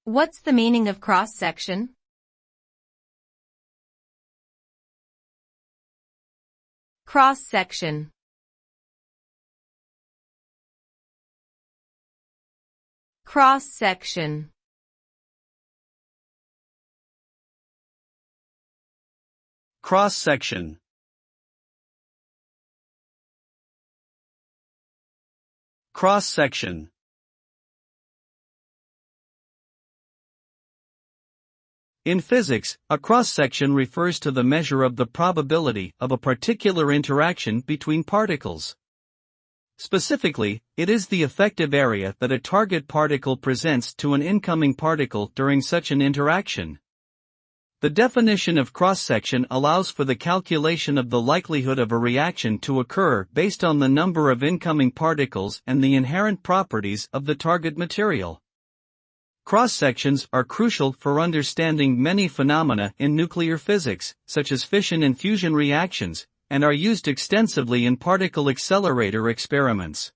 What's the meaning of cross-section? Cross-section. Cross-section. Cross-section. Cross-section. In physics, a cross-section refers to the measure of the probability of a particular interaction between particles. Specifically, it is the effective area that a target particle presents to an incoming particle during such an interaction. The definition of cross-section allows for the calculation of the likelihood of a reaction to occur based on the number of incoming particles and the inherent properties of the target material. Cross-sections are crucial for understanding many phenomena in nuclear physics, such as fission and fusion reactions, and are used extensively in particle accelerator experiments.